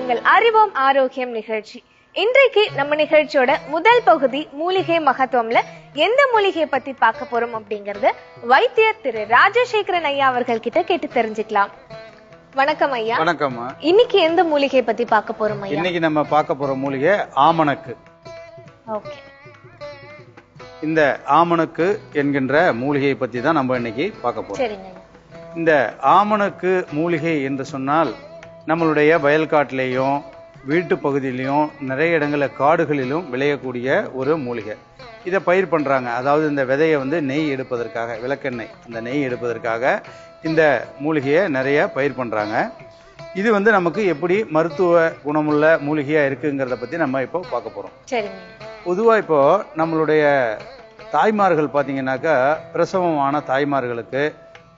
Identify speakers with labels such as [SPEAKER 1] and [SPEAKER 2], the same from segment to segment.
[SPEAKER 1] உங்கள் அறிவோம் ஆரோக்கியம் நிகழ்ச்சி. இன்றைக்கு நம்ம நிகழ்ச்சியோட முதல் பகுதி மூலிகை மகத்துவம்ல எந்த மூலிகையை பத்தி பார்க்க போறோம் அப்படிங்கறது வைத்தியர் திரு ராஜசேகரன் ஐயா அவர்கள் கிட்ட கேட்டு தெரிஞ்சுக்கலாம். வணக்கம் ஐயா.
[SPEAKER 2] வணக்கம்.
[SPEAKER 1] இன்னைக்கு எந்த மூலிகை பத்தி பார்க்க போறோம் ஐயா?
[SPEAKER 2] இன்னைக்கு நம்ம பார்க்க போற மூலிகை ஆமணக்கு.
[SPEAKER 1] ஓகே.
[SPEAKER 2] இந்த ஆமணக்கு என்கின்ற மூலிகையை பத்தி தான் நம்ம இன்னைக்கு பார்க்க போறோம்.
[SPEAKER 1] சரிங்க.
[SPEAKER 2] இந்த ஆமணக்கு மூலிகை என்று சொன்னால் நம்மளுடைய வயல்காட்டிலேயும் வீட்டு பகுதியிலையும் நிறைய இடங்களில் காடுகளிலும் விளையக்கூடிய ஒரு மூலிகை. இதை பயிர் பண்றாங்க. அதாவது இந்த விதையை நெய் எடுப்பதற்காக, விளக்கெண்ணெய் அந்த நெய் எடுப்பதற்காக இந்த மூலிகையை நிறைய பயிர் பண்றாங்க. இது நமக்கு எப்படி மருத்துவ குணமுள்ள மூலிகையா இருக்குங்கிறத பத்தி நம்ம இப்போ பார்க்க போறோம். பொதுவா இப்போ நம்மளுடைய தாய்மார்கள் பார்த்தீங்கன்னாக்கா, பிரசவமான தாய்மார்களுக்கு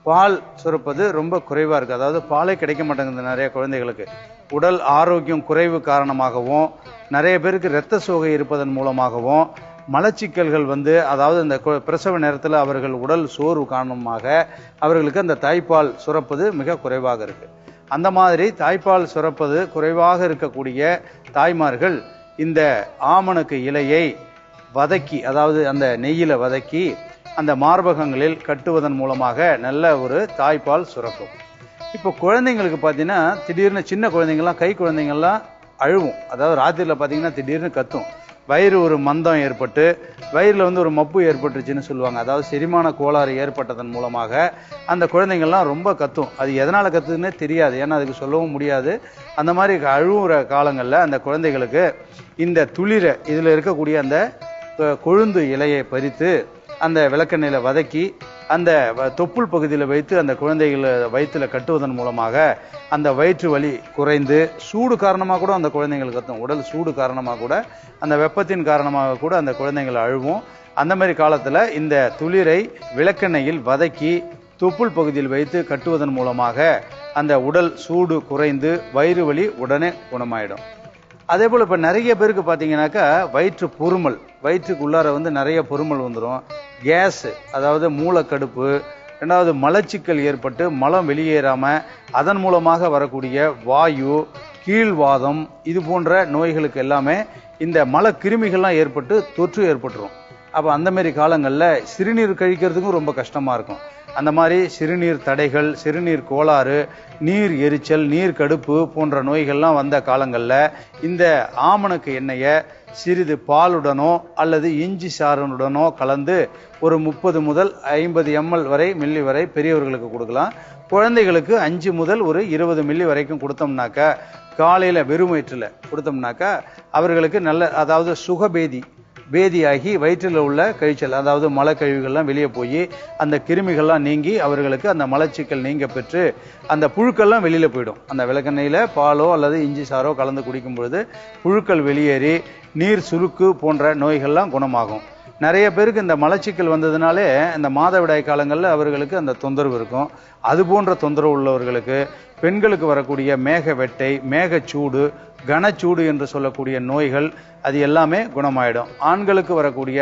[SPEAKER 2] பால் சுரப்பது ரொம்ப குறைவா இருக்கு. அதாவது பாலே கிடைக்க மாட்டேங்குது நிறைய குழந்தைகளுக்கு. உடல் ஆரோக்கியம் குறைவு காரணமாகவும், நிறைய பேருக்கு இரத்த சோகை இருப்பதன் மூலமாகவும், மலச்சிக்கல்கள் அதாவது இந்த பிரசவ நேரத்தில் அவர்கள் உடல் சோர்வு காரணமாக அவர்களுக்கு அந்த தாய்ப்பால் சுரப்பது மிக குறைவாக இருக்கு. அந்த மாதிரி தாய்ப்பால் சுரப்பது குறைவாக இருக்கக்கூடிய தாய்மார்கள் இந்த ஆமணக்கு இலையை வதக்கி, அதாவது அந்த நெய்யில வதக்கி அந்த மார்பகங்களில் கட்டுவதன் மூலமாக நல்ல ஒரு தாய்ப்பால் சுரக்கும். இப்போ குழந்தைங்களுக்கு பார்த்தீங்கன்னா, திடீர்னு சின்ன குழந்தைங்கள்லாம், கை குழந்தைங்கள்லாம் அழுவும். அதாவது ராத்திரியில் பார்த்தீங்கன்னா திடீர்னு கத்தும். வயிறு ஒரு மந்தம் ஏற்பட்டு, வயிறில் ஒரு மப்பு ஏற்பட்டுருச்சுன்னு சொல்லுவாங்க. அதாவது செரிமான கோளாறு ஏற்பட்டதன் மூலமாக அந்த குழந்தைங்கள்லாம் ரொம்ப கத்தும். அது எதனால் கத்துதுன்னே தெரியாது, ஏன்னா அதுக்கு சொல்லவும் முடியாது. அந்த மாதிரி அழுவுற காலங்களில் அந்த குழந்தைகளுக்கு இந்த துளிரை, இதில் இருக்கக்கூடிய அந்த கொழுந்து இலையை பறித்து அந்த விளக்கெண்ணெயில வதக்கி அந்த தொப்புள் பகுதியில் வைத்து அந்த குழந்தைகளை வயிற்றுல கட்டுவதன் மூலமாக அந்த வயிற்று வலி குறைந்து, சூடு காரணமாக கூட அந்த குழந்தைங்களுக்கு கத்தும். உடல் சூடு காரணமாக கூட, அந்த வெப்பத்தின் காரணமாக கூட அந்த குழந்தைகள் அழுவும். அந்த மாதிரி காலத்தில் இந்த துளிரை விளக்கெண்ணெயில் வதக்கி தொப்புள் பகுதியில் வைத்து கட்டுவதன் மூலமாக அந்த உடல் சூடு குறைந்து வயிறு வலி உடனே குணமாயிடும். அதே போல் இப்போ நிறைய பேருக்கு பார்த்தீங்கன்னாக்கா வயிற்று பொறுமல், வயிற்றுக்கு உள்ளார நிறைய பொறுமல் வந்துடும். கேஸ், அதாவது மூலக்கடுப்பு, ரெண்டாவது மலச்சிக்கல் ஏற்பட்டு மலம் வெளியேறாமல் அதன் மூலமாக வரக்கூடிய வாயு, கீழ்வாதம், இது போன்ற நோய்களுக்கு எல்லாமே இந்த மல கிருமிகள்லாம் ஏற்பட்டு தொற்று ஏற்பட்டுரும். அப்போ அந்த மாதிரி காலங்களில் சிறுநீர் கழிக்கிறதுக்கும் ரொம்ப கஷ்டமாக இருக்கும். அந்த மாதிரி சிறுநீர் தடைகள், சிறுநீர் கோளாறு, நீர் எரிச்சல், நீர் கடுப்பு போன்ற நோய்கள்லாம் வந்த காலங்களில் இந்த ஆமணக்கு எண்ணெயை சிறிது பாலுடனோ அல்லது இஞ்சி சாறுடனோ கலந்து ஒரு 30 முதல் 50 ml வரை மில்லி வரை பெரியவர்களுக்கு கொடுக்கலாம். குழந்தைகளுக்கு 5 முதல் ஒரு 20 மில்லி வரைக்கும் கொடுத்தோம்னாக்கா, காலையில் வெறும் வயிற்றில் கொடுத்தோம்னாக்கா அவர்களுக்கு நல்ல, அதாவது சுகபேதி பேதியாகி வயிற்றில் உள்ள கழிச்சல், அதாவது மலக்கழிவுகள்லாம் வெளியே போய் அந்த கிருமிகள்லாம் நீங்கி அவர்களுக்கு அந்த மலச்சிக்கல் நீங்க பெற்று அந்த புழுக்கள்லாம் வெளியில போயிடும். அந்த விளக்கெண்ணெயில பாலோ அல்லது இஞ்சி சாரோ கலந்து குடிக்கும் பொழுது புழுக்கள் வெளியேறி நீர் சுருக்கு போன்ற நோய்கள்லாம் குணமாகும். நிறைய பேருக்கு இந்த மலச்சிக்கல் வந்ததுனாலே இந்த மாதவிடாய் காலங்களில் அவர்களுக்கு அந்த தொந்தரவு இருக்கும். அது போன்ற தொந்தரவு உள்ளவர்களுக்கு, பெண்களுக்கு வரக்கூடிய மேக வெட்டை, மேகச்சூடு, கனச்சூடு என்று சொல்லக்கூடிய நோய்கள் அது எல்லாமே குணமாயிடும். ஆண்களுக்கு வரக்கூடிய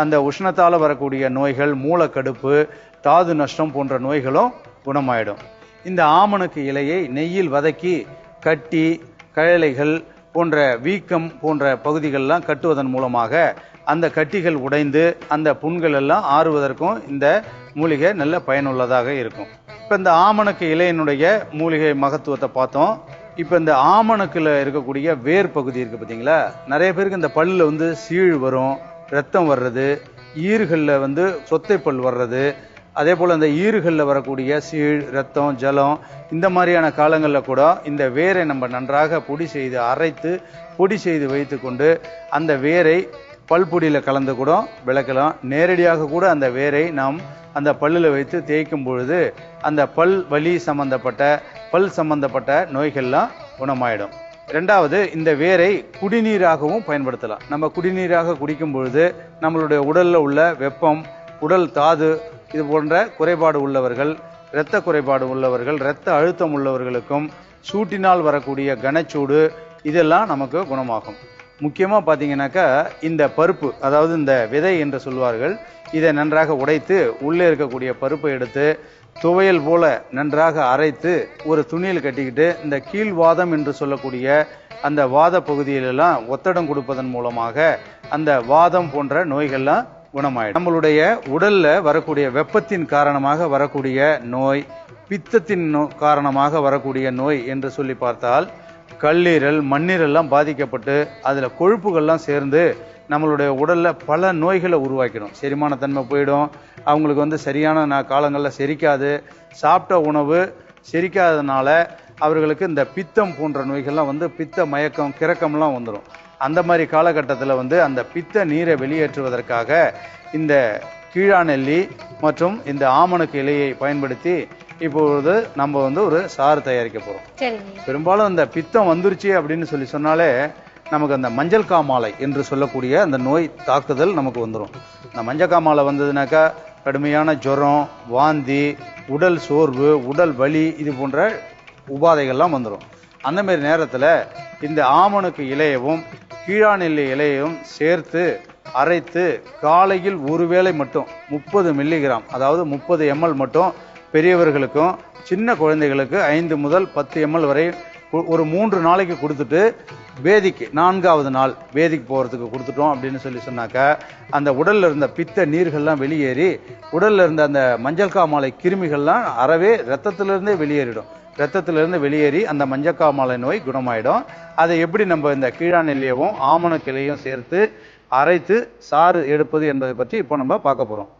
[SPEAKER 2] அந்த உஷ்ணத்தால் வரக்கூடிய நோய்கள், மூலக்கடுப்பு, தாது நஷ்டம் போன்ற நோய்களும் குணமாயிடும். இந்த ஆமணக்கு இலையை நெய்யில் வதக்கி கட்டி, கழலைகள் போன்ற வீக்கம் போன்ற பகுதிகளெல்லாம் கட்டுவதன் மூலமாக அந்த கட்டிகள் உடைந்து அந்த புண்கள் எல்லாம் ஆறுவதற்கும் இந்த மூலிகை நல்ல பயனுள்ளதாக இருக்கும். இப்போ இந்த ஆமணக்கு இலையினுடைய மூலிகை மகத்துவத்தை பார்த்தோம். இப்போ இந்த ஆமணக்குல இருக்கக்கூடிய வேர் பகுதி இருக்கு பார்த்தீங்களா, நிறைய பேருக்கு இந்த பல்லுல சீழ் வரும், ரத்தம் வர்றது, ஈறுகளில் சொத்தை பல் வர்றது, அதே போல் அந்த ஈறுகளில் வரக்கூடிய சீழ், ரத்தம், ஜலம், இந்த மாதிரியான காலங்களில் கூட இந்த வேரை நம்ம நன்றாக பொடி செய்து அரைத்து பொடி செய்து வைத்து கொண்டு அந்த வேரை பல்பொடியில் கலந்து கூட விளக்கலாம். நேரடியாக கூட அந்த வேரை நாம் அந்த பல்லில் வைத்து தேய்க்கும் பொழுது அந்த பல் வலி சம்பந்தப்பட்ட, பல் சம்பந்தப்பட்ட நோய்கள்லாம் குணமாயிடும். ரெண்டாவது, இந்த வேரை குடிநீராகவும் பயன்படுத்தலாம். நம்ம குடிநீராக குடிக்கும் பொழுது நம்மளுடைய உடலில் உள்ள வெப்பம், உடல் தாது, இது போன்ற குறைபாடு உள்ளவர்கள், இரத்த குறைபாடு உள்ளவர்கள், இரத்த அழுத்தம் உள்ளவர்களுக்கும், சூட்டினால் வரக்கூடிய கனச்சூடு, இதெல்லாம் நமக்கு குணமாகும். முக்கியமாக பார்த்தீங்கன்னாக்கா இந்த பருப்பு, அதாவது இந்த விதை என்று சொல்வார்கள், இதை நன்றாக உடைத்து உள்ளே இருக்கக்கூடிய பருப்பை எடுத்து துவையல் போல நன்றாக அரைத்து ஒரு துணியில் கட்டிக்கிட்டு இந்த கீழ்வாதம் என்று சொல்லக்கூடிய அந்த வாத பகுதியிலெல்லாம் ஒத்தடம் கொடுப்பதன் மூலமாக அந்த வாதம் போன்ற நோய்கள்லாம் குணமாயிடும். நம்மளுடைய உடல்ல வரக்கூடிய வெப்பத்தின் காரணமாக வரக்கூடிய நோய், பித்தத்தின் காரணமாக வரக்கூடிய நோய் என்று சொல்லி பார்த்தால் கல்லீரல், மண்ணீரெல்லாம் பாதிக்கப்பட்டு அதுல கொழுப்புகள்லாம் சேர்ந்து நம்மளுடைய உடல்ல பல நோய்களை உருவாக்கிடும். செரிமான தன்மை போயிடும், அவங்களுக்கு சரியான காலங்களில் செரிக்காது, சாப்பிட்ட உணவு செரிக்காததுனால அவர்களுக்கு இந்த பித்தம் போன்ற நோய்கள்லாம் பித்த மயக்கம், கிறக்கம்லாம் வந்துடும். அந்த மாதிரி காலகட்டத்தில் அந்த பித்த நீரை வெளியேற்றுவதற்காக இந்த கீழாநெல்லி மற்றும் இந்த ஆமணக்கு இலையை பயன்படுத்தி இப்பொழுது நம்ம ஒரு சாறு தயாரிக்க போறோம். பெரும்பாலும் இந்த பித்தம் வந்துருச்சு அப்படின்னு சொன்னாலே நமக்கு அந்த மஞ்சள் காமாலை என்று சொல்லக்கூடிய அந்த நோய் தாக்குதல் நமக்கு வந்துடும். இந்த மஞ்சள் காமாலை வந்ததுனாக்கா கடுமையான ஜுரம், வாந்தி, உடல் சோர்வு, உடல் வலி, இது போன்ற உபாதைகள்லாம் வந்துடும். அந்த மாதிரி நேரத்தில் இந்த ஆமணக்கு இலையவும் கீழாநெல்லி இலையையும் சேர்த்து அரைத்து காலையில் ஒருவேளை மட்டும் 30 மில்லிகிராம், அதாவது 30 ml மட்டும் பெரியவர்களுக்கும் சின்ன குழந்தைகளுக்கு 5 முதல் 10 ml வரை ஒரு 3 நாளைக்கு கொடுத்துட்டு வேதிக்கு 4வது நாள் வேதிக்கு போறதுக்கு கொடுத்துட்டோம் அப்படின்னு சொன்னாக்கா அந்த உடல்ல இருந்த பித்த நீர்கள்லாம் வெளியேறி உடல்ல இருந்த அந்த மஞ்சள் காமாலை கிருமிகள்லாம் அறவே ரத்தத்திலிருந்தே வெளியேறிடும். ரத்தத்திலிருந்து வெளியேறி அந்த மஞ்சள் காமாலை நோய் குணமாயிடும். அதை எப்படி நம்ம இந்த கீழாநெல்லியவும் ஆமணக்கிளையும் சேர்த்து அரைத்து சாறு எடுப்பது என்பதை பற்றி இப்போ நம்ம பார்க்க போறோம்.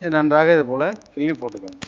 [SPEAKER 2] நன்றாக இது போல கிள்ளி போட்டுக்கோங்க.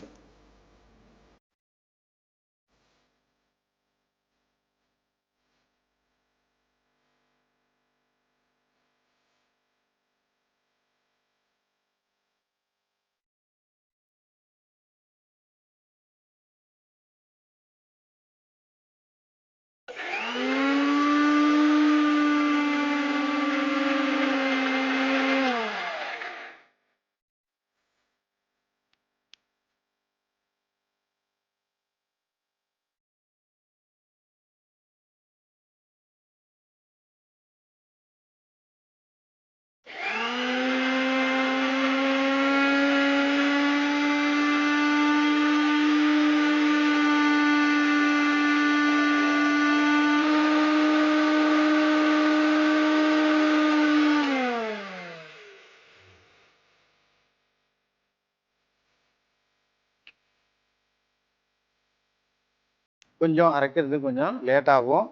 [SPEAKER 2] கொஞ்சம் அரைக்கிறது கொஞ்சம் லேட் ஆகும்.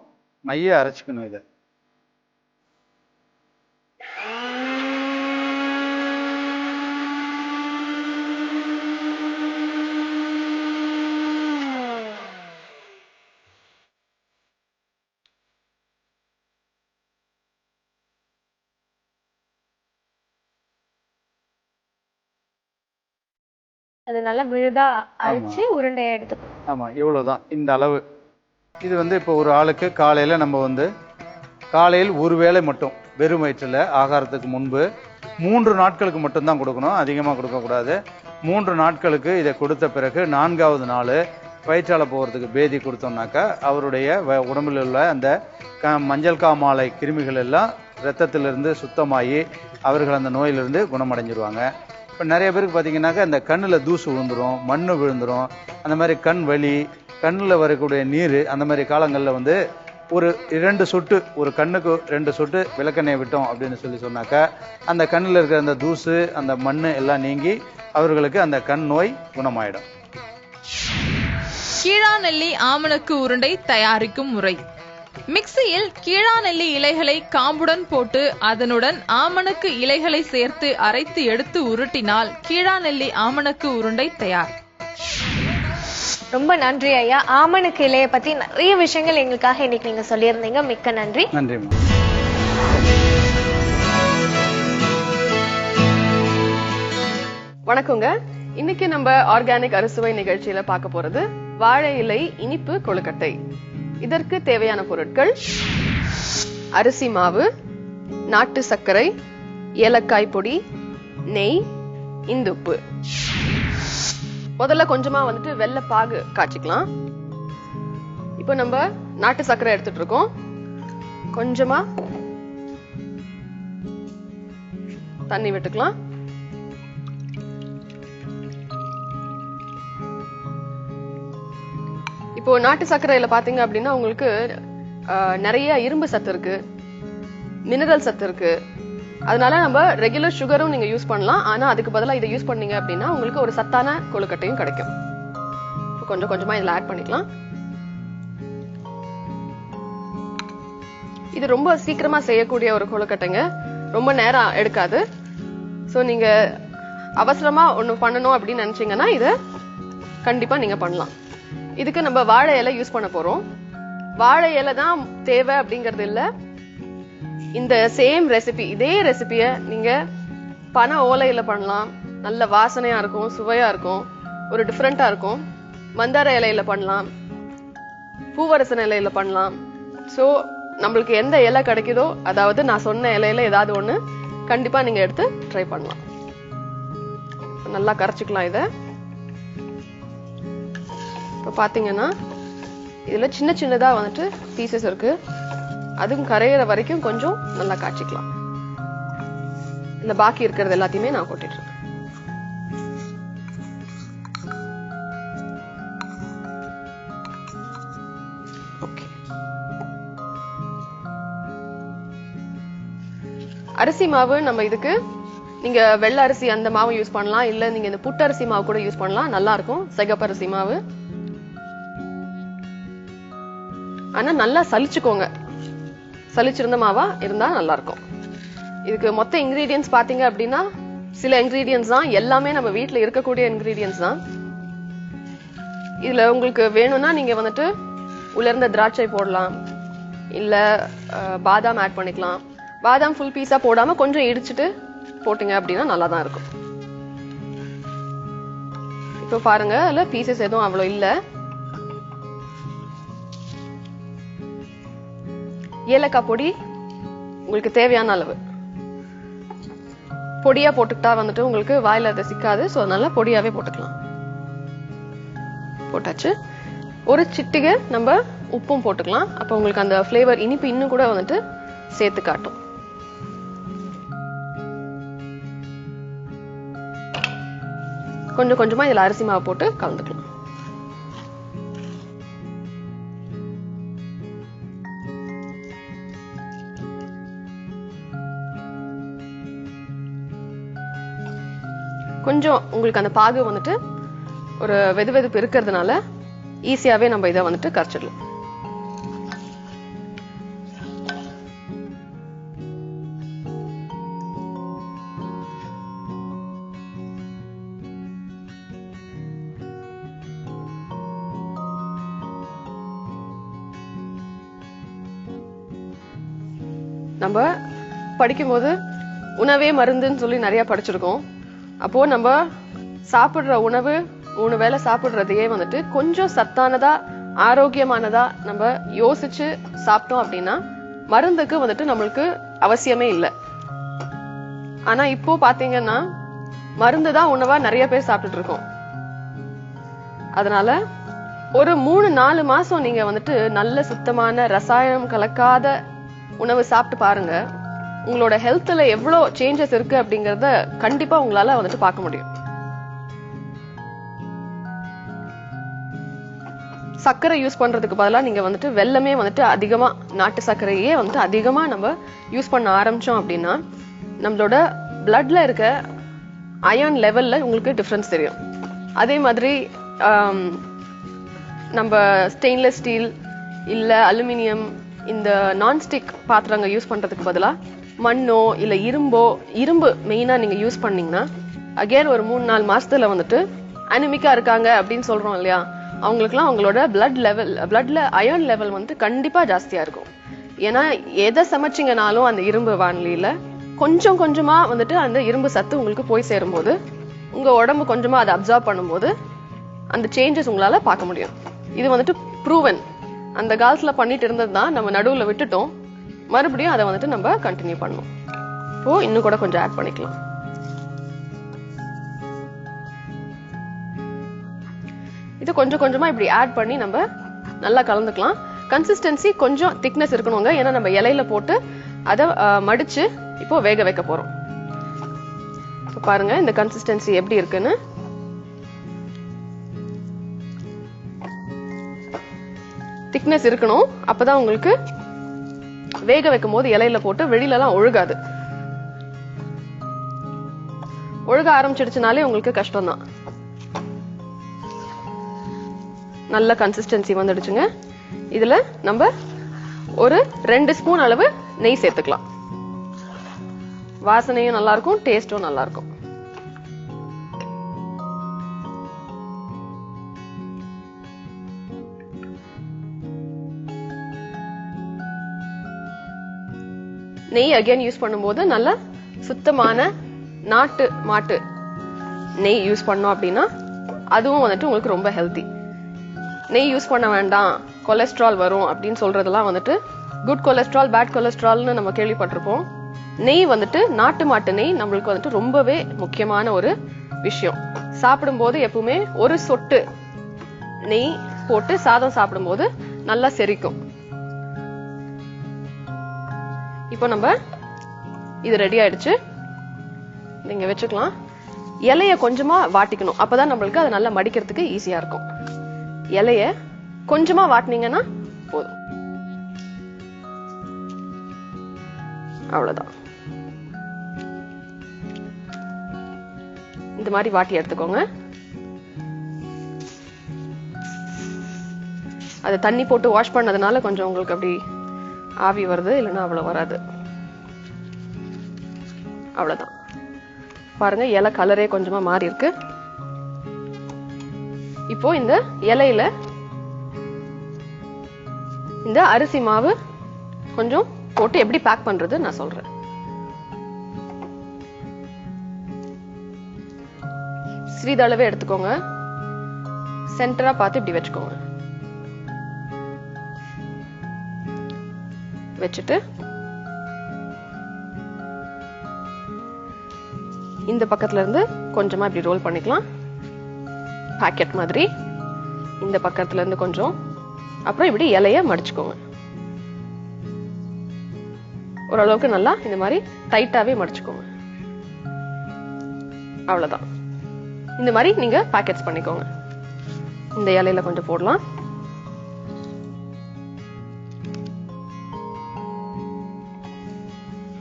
[SPEAKER 2] மைய அரைச்சிக்கணும். இதை
[SPEAKER 1] அது நல்லா விழுதா அரைச்சு உருண்டையா எடுத்துக்கணும்.
[SPEAKER 2] ஆமா, இவ்வளவுதான் இந்த அளவு. இது இப்போ ஒரு ஆளுக்கு காலையில நம்ம காலையில் ஒரு வேளை மட்டும் வெறும் வயிற்றில் ஆகாரத்துக்கு முன்பு 3 நாட்களுக்கு மட்டும்தான் கொடுக்கணும், அதிகமாக கொடுக்கக்கூடாது. 3 நாட்களுக்கு இதை கொடுத்த பிறகு 4வது நாள் வயிற்றால போகிறதுக்கு பேதி கொடுத்தோம்னாக்கா அவருடைய உடம்பில் உள்ள அந்த மஞ்சள் காமாலை கிருமிகள் எல்லாம் இரத்தத்திலிருந்து சுத்தமாகி அவர்கள் அந்த நோயிலிருந்து குணமடைஞ்சிருவாங்க. இப்போ நிறைய பேருக்கு பார்த்தீங்கன்னாக்கா இந்த கண்ணில் தூசு விழுந்துடும், மண் விழுந்துடும், அந்த மாதிரி கண் வலி, கண்ணில் வரக்கூடிய நீர், அந்த மாதிரி காலங்களில் ஒரு 2 சொட்டு, ஒரு கண்ணுக்கு 2 சொட்டு விளக்கெண்ணெய் விட்டோம் அப்படின்னு சொன்னாக்கா அந்த கண்ணில் இருக்கிற அந்த தூசு, அந்த மண் எல்லாம் நீங்கி அவர்களுக்கு அந்த கண் நோய் குணமாயிடும்.
[SPEAKER 3] கீழாநெல்லி ஆமணக்கு உருண்டை தயாரிக்கும் முறை. மிக்சியில் கீழாநெல்லி இலைகளை காம்புடன் போட்டு அதனுடன் ஆமணக்கு இலைகளை சேர்த்து அரைத்து எடுத்து உருட்டினால் கீழாநெல்லி ஆமணக்கு உருண்டை தயார்.
[SPEAKER 1] ரொம்ப நன்றி ஐயா. ஆமணக்கு இலையை பத்தி நிறைய விஷயங்கள் எங்களுக்காக இன்னைக்கு நீங்க சொல்லியிருந்தீங்க. மிக்க நன்றி.
[SPEAKER 2] நன்றி.
[SPEAKER 4] வணக்கங்க. இன்னைக்கு நம்ம ஆர்கானிக் அறுசுவை நிகழ்ச்சியில பார்க்க போறது வாழை இலை இனிப்பு கொழுக்கட்டை. இதற்கு தேவையான பொருட்கள்: அரிசி மாவு, நாட்டு சர்க்கரை, ஏலக்காய் பொடி, நெய், இந்துப்பு. முதல்ல கொஞ்சமா வந்துட்டு வெள்ளை பாகு காய்ச்சிக்கலாம். இப்போ நம்ம நாட்டு சர்க்கரை எடுத்துட்டு இருக்கோம். கொஞ்சமா தண்ணி விட்டுக்கலாம். இப்போ நாட்டு சர்க்கரையில பாத்தீங்க அப்படின்னா உங்களுக்கு நிறைய இரும்பு சத்து இருக்கு, மினரல் சத்து இருக்கு. அதனால நம்ம ரெகுலர் சுகரும் நீங்க யூஸ் பண்ணலாம். ஆனா அதுக்கு பதிலா இதை யூஸ் பண்ணீங்க அப்படின்னா உங்களுக்கு ஒரு சத்தான கொழுக்கட்டையும் கிடைக்கும். கொஞ்சம் கொஞ்சமா இதுல ஆட் பண்ணிக்கலாம். இது ரொம்ப சீக்கிரமா செய்யக்கூடிய ஒரு கொழுக்கட்டைங்க, ரொம்ப நேரம் எடுக்காது. சோ நீங்க அவசரமா ஒண்ணு பண்ணணும் அப்படின்னு நினைச்சீங்கன்னா இத கண்டிப்பா நீங்க பண்ணலாம். இதுக்கு நம்ம வாழை இலை யூஸ் பண்ண போறோம். வாழை இலை தான் தேவை அப்படிங்கறது இல்ல. இந்த சேம் ரெசிபி, இதே ரெசிபிய நீங்க பனை ஓலையில பண்ணலாம். நல்ல வாசனையா இருக்கும், சுவையா இருக்கும், ஒரு டிஃபரெண்டா இருக்கும். மந்தார இலையில பண்ணலாம், பூவரசன் இலையில பண்ணலாம். சோ நம்மளுக்கு எந்த இலை கிடைக்குதோ, அதாவது நான் சொன்ன இலையில ஏதாவது ஒண்ணு கண்டிப்பா நீங்க எடுத்து ட்ரை பண்ணலாம். நல்லா கரைச்சிக்கலாம் இத. இப்ப பாத்தீங்கன்னா இதுல சின்ன சின்னதா வந்துட்டு பீசஸ் இருக்கு. அதுவும் கரையிற வரைக்கும் கொஞ்சம் நல்லா காய்ச்சிக்கலாம். இல்ல பாக்கி இருக்கிறது எல்லாத்தையுமே நான் கொட்டிட்டு இருக்கேன். ஓகே. அரிசி மாவு நம்ம இதுக்கு நீங்க வெள்ளை அரிசி அந்த மாவு யூஸ் பண்ணலாம், இல்ல நீங்க இந்த புட்டரிசி மாவு கூட யூஸ் பண்ணலாம். நல்லா இருக்கும் சிகப்பரிசி மாவு. ஆனா நல்லா சலிச்சுக்கோங்க, சலிச்சிருந்த மாவா இருந்தா நல்லா இருக்கும். இதுக்கு மொத்த இன்கிரீடியன்ஸ் பாத்தீங்க அப்படின்னா சில இன்கிரீடியன்ஸ் தான், எல்லாமே நம்ம வீட்டுல இருக்கக்கூடிய இன்கிரீடியன்ஸ் தான். இதுல உங்களுக்கு வேணும்னா நீங்க வந்துட்டு உலர்ந்த திராட்சை போடலாம், இல்ல பாதாம் ஆட் பண்ணிக்கலாம். பாதாம் ஃபுல் பீஸா போடாம கொஞ்சம் இடிச்சிட்டு போட்டீங்க அப்படின்னா நல்லா தான் இருக்கும். இப்போ பாருங்க அதுல பீசஸ் எதுவும் அவ்வளவு இல்ல. ஏலக்காய் பொடி உங்களுக்கு தேவையான அளவு பொடியா போட்டுக்கிட்டா வந்துட்டு உங்களுக்கு வாயில அதை சிக்காது. சோ அதனால பொடியாவே போட்டுக்கலாம். போட்டாச்சு. ஒரு சிட்டிகை நம்ம உப்பும் போட்டுக்கலாம். அப்ப உங்களுக்கு அந்த ஃபிளேவர் இனிப்பு இன்னும் கூட வந்துட்டு சேர்த்து காட்டும். கொஞ்சம் கொஞ்சமா இதுல அரிசி மாவு போட்டு கலந்துக்கலாம். கொஞ்சம் உங்களுக்கு அந்த பாகு வந்துட்டு ஒரு வெதுவெதுப்பு இருக்கிறதுனால ஈஸியாவே நம்ம இதை வந்துட்டு கரைச்சிடலாம். நம்ம படிக்கும்போது உணவே மருந்துன்னு சொல்லி நிறைய படிச்சிருக்கோம். அப்போ நம்ம சாப்பிடுற உணவு 3 வேளை சாப்பிடுறதையே வந்துட்டு கொஞ்சம் சத்தானதா ஆரோக்கியமானதா நம்ம யோசிச்சு சாப்பிட்டோம் அப்படின்னா மருந்துக்கு வந்துட்டு நம்மளுக்கு அவசியமே இல்லை. ஆனா இப்போ பாத்தீங்கன்னா மருந்து தான் உணவா நிறைய பேர் சாப்பிட்டுட்டு இருக்கோம். அதனால ஒரு 3-4 மாசம் நீங்க வந்துட்டு நல்ல சுத்தமான ரசாயனம் கலக்காத உணவு சாப்பிட்டு பாருங்க. உங்களோட ஹெல்த்ல எவ்வளவு சேஞ்சஸ் இருக்கு அப்படிங்கறத கண்டிப்பா உங்களால வந்துட்டு பார்க்க முடியும். சர்க்கரை யூஸ் பண்றதுக்கு பதிலா நீங்க வந்துட்டு வெல்லமே வந்துட்டு அதிகமா, நாட்டு சர்க்கரையே வந்துட்டு அதிகமா நம்ம யூஸ் பண்ண ஆரம்பிச்சோம் அப்படின்னா நம்மளோட பிளட்ல இருக்க அயர்ன் லெவல்ல உங்களுக்கு டிஃபரன்ஸ் தெரியும். அதே மாதிரி நம்ம ஸ்டெயின்லெஸ் ஸ்டீல் இல்ல அலுமினியம் இந்த நான்ஸ்டிக் பாத்திரங்க யூஸ் பண்றதுக்கு பதிலா மண்ணோ இல்ல இரும்பு மெயினா நீங்க யூஸ் பண்ணீங்கன்னா அகைன் ஒரு 3-4 மாசத்துல வந்துட்டு அனிமிக்கா இருக்காங்க அப்படின்னு சொல்றோம் இல்லையா, அவங்களுக்குலாம் அவங்களோட பிளட்ல அயர்ன் லெவல் வந்துட்டு கண்டிப்பா ஜாஸ்தியா இருக்கும். ஏன்னா எதை சமைச்சிங்கனாலும் அந்த இரும்பு வானிலையில கொஞ்சம் கொஞ்சமா வந்துட்டு அந்த இரும்பு சத்து உங்களுக்கு போய் சேரும்போது உங்க உடம்பு கொஞ்சமா அதை அப்சர்வ் பண்ணும்போது அந்த சேஞ்சஸ் உங்களால பார்க்க முடியும். இது வந்துட்டு ப்ரூவன். அந்த காலத்துல பண்ணிட்டு இருந்ததுதான் நம்ம நடுவுல விட்டுட்டோம். மறுபடியும் அதை வந்துட்டு நம்ம கண்டினியூ பண்ணணும். இப்போ இன்னும் கூட கொஞ்சம் ஆட் பண்ணிக்கலாம். இது கொஞ்சம் கொஞ்சமா இப்படி ஆட் பண்ணி நம்ம நல்லா கலந்துக்கலாம். கன்சிஸ்டன்சி கொஞ்சம் திக்னஸ் இருக்கணுங்க. ஏன்னா நம்ம இலையில போட்டு அதை மடிச்சு இப்போ வேக வைக்க போறோம். பாருங்க இந்த கன்சிஸ்டன்சி எப்படி இருக்குன்னு. திக்னஸ் இருக்கணும். அப்பதான் உங்களுக்கு வேக வைக்கும் போது இலையில போட்டு வெளியில எல்லாம் ஒழுகாது. ஒழுக ஆரம்பிச்சிடுச்சுனாலே உங்களுக்கு கஷ்டம் தான். நல்ல கன்சிஸ்டன்சி வந்துடுச்சுங்க. இதுல நம்ம ஒரு 2 ஸ்பூன் அளவு நெய் சேர்த்துக்கலாம். வாசனையும் நல்லா இருக்கும், டேஸ்டும் நல்லா இருக்கும். நெய் அகைன் யூஸ் பண்ணும்போது நல்ல சுத்தமான நாட்டு மாட்டு நெய் யூஸ் பண்ணோம் அப்படின்னா அதுவும் வந்துட்டு உங்களுக்கு ரொம்ப ஹெல்த்தி. நெய் யூஸ் பண்ண வேண்டாம், கொலஸ்ட்ரால் வரும் அப்படின்னு சொல்றதெல்லாம் வந்துட்டு குட் கொலஸ்ட்ரால் பேட் கொலஸ்ட்ரால்னு நம்ம கேள்விப்பட்டிருப்போம். நெய் வந்துட்டு நாட்டு மாட்டு நெய் நம்மளுக்கு வந்துட்டு ரொம்பவே முக்கியமான ஒரு விஷயம். சாப்பிடும்போது எப்பவுமே ஒரு சொட்டு நெய் போட்டு சாதம் சாப்பிடும்போது நல்லா செரிக்கும். இப்போ நம்ம இது ரெடி ஆயிடுச்சு. நீங்க வச்சுக்கலாம். இலைய கொஞ்சமா வாட்டிக்கணும். அப்பதான் நம்மளுக்கு அது நல்லா மடிக்கிறதுக்கு ஈஸியா இருக்கும். இலைய கொஞ்சமா வாட்டினீங்கன்னா போதும். அவ்வளவுதான். இந்த மாதிரி வாட்டி எடுத்துக்கோங்க. அது தண்ணி போட்டு வாஷ் பண்ணதுனால கொஞ்சம் உங்களுக்கு அப்படி ஆவி வருது, இல்லைன்னா அவ்வளவு வராது. அவ்வளவுதான். பாருங்க இலை கலரே கொஞ்சமா மாறி இருக்கு. இப்போ இந்த இலையில இந்த அரிசி மாவு கொஞ்சம் போட்டு எப்படி பேக் பண்றது நான் சொல்றேன். சிறிதளவே எடுத்துக்கோங்க. சென்டரா பார்த்து இப்படி வச்சுக்கோங்க. வச்சுட்டு இந்த பக்கத்துல இருந்து கொஞ்சமா இப்படி ரோல் பண்ணிக்கலாம். பாக்கெட் மாதிரி. இந்த பக்கத்துல இருந்து கொஞ்சம், அப்புறம் இப்படி இலைய மடிச்சுக்கோங்க. ஓரளவுக்கு நல்லா இந்த மாதிரி டைட்டாவே மடிச்சுக்கோங்க. அவ்வளவுதான். இந்த மாதிரி நீங்க பாக்கெட்ஸ் பண்ணிக்கோங்க. இந்த இலையில கொஞ்சம் போடலாம்.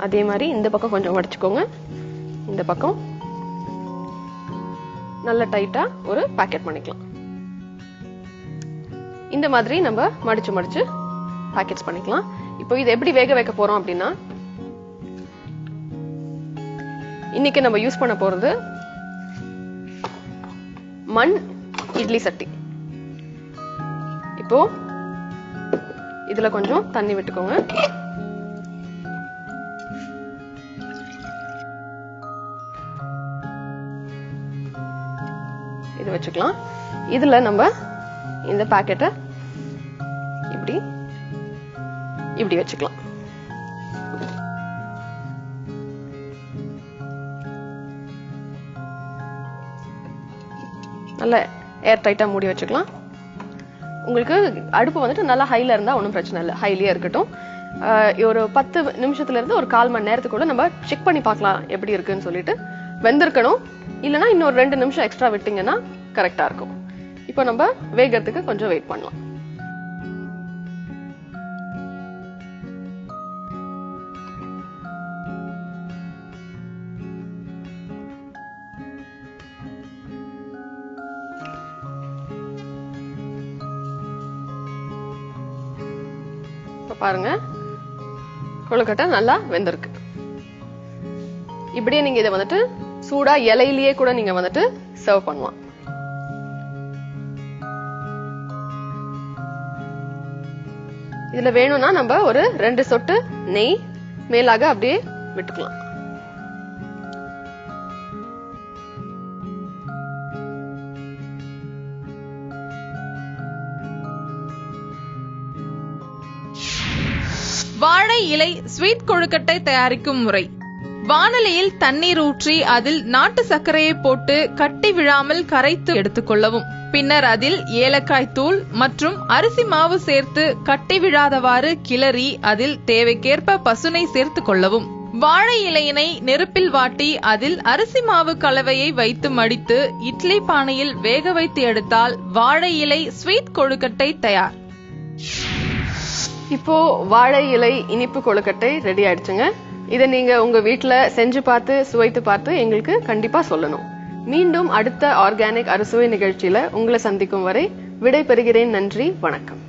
[SPEAKER 4] அதே மாதிரி இந்த பக்கம் கொஞ்சம் மடிச்சுக்கோங்க. இந்த பக்கம் நல்ல டைட்டா ஒரு பாக்கெட் பண்ணிக்கலாம். இந்த மாதிரி நம்ம மடிச்சு மடிச்சு பாக்கெட்ஸ் பண்ணிக்கலாம். இப்போ இது எப்படி வேக வைக்க போறோம் அப்படின்னா, இன்னைக்கு நம்ம யூஸ் பண்ண போறது மண் இட்லி சட்டி. இப்போ இதுல கொஞ்சம் தண்ணி விட்டுக்கோங்க. இது வச்சுக்கலாம். இதுல நம்ம இந்த பாக்கெட்டை இப்படி இப்படி வச்சுக்கலாம். நல்ல ஏர் டைட்டா மூடி வச்சுக்கலாம். உங்களுக்கு அடுப்பு வந்துட்டு நல்லா ஹைல இருந்தா ஒன்றும் பிரச்சனை இல்லை, ஹைலியே இருக்கட்டும். ஒரு 10 நிமிஷத்துல இருந்து ஒரு 1/4 மணி நேரத்துக்குள்ள நம்ம செக் பண்ணி பார்க்கலாம் எப்படி இருக்குன்னு சொல்லிட்டு. வெந்திருக்கணும், இல்லைன்னா இன்னொரு 2 நிமிஷம் எக்ஸ்ட்ரா விட்டீங்கன்னா கரெக்டா இருக்கும். இப்போ நம்ம வேகறதுக்கு கொஞ்சம் வெயிட் பண்ணலாம். பாருங்க, கொழுக்கட்டை நல்லா வெந்திருக்கு. இப்படியே நீங்க இதை வந்துட்டு சூடா இலையிலேயே கூட நீங்க வந்துட்டு சர்வ் பண்ணலாம். இதுல வேணும்னா நம்ம ஒரு 2 சொட்டு நெய் மேலாக அப்படியே விட்டுக்கலாம்.
[SPEAKER 3] வாழை இலை ஸ்வீட் கொழுக்கட்டை தயாரிக்கும் முறை. வாணலியில் தண்ணீர் ஊற்றி அதில் நாட்டு சர்க்கரையை போட்டு கட்டி விழாமல் கரைத்து எடுத்துக்கொள்ளவும். பின்னர் அதில் ஏலக்காய் தூள் மற்றும் அரிசி மாவு சேர்த்து கட்டி விழாதவாறு கிளறி அதில் தேவைக்கேற்ப பசுனை சேர்த்து கொள்ளவும். வாழை இலையினை நெருப்பில் வாட்டி அதில் அரிசி மாவு கலவையை வைத்து மடித்து இட்லி பானையில் வேக வைத்து எடுத்தால் வாழை இலை ஸ்வீட் கொழுக்கட்டை தயார்.
[SPEAKER 4] இப்போ வாழை இலை இனிப்பு கொழுக்கட்டை ரெடி ஆயிடுச்சுங்க. இதை நீங்க உங்க வீட்டுல செஞ்சு பார்த்து சுவைத்து பார்த்து எங்களுக்கு கண்டிப்பா சொல்லணும். மீண்டும் அடுத்த ஆர்கானிக் அறுசுவை நிகழ்ச்சியில உங்களை சந்திக்கும் வரை விடை பெறுகிறேன். நன்றி, வணக்கம்.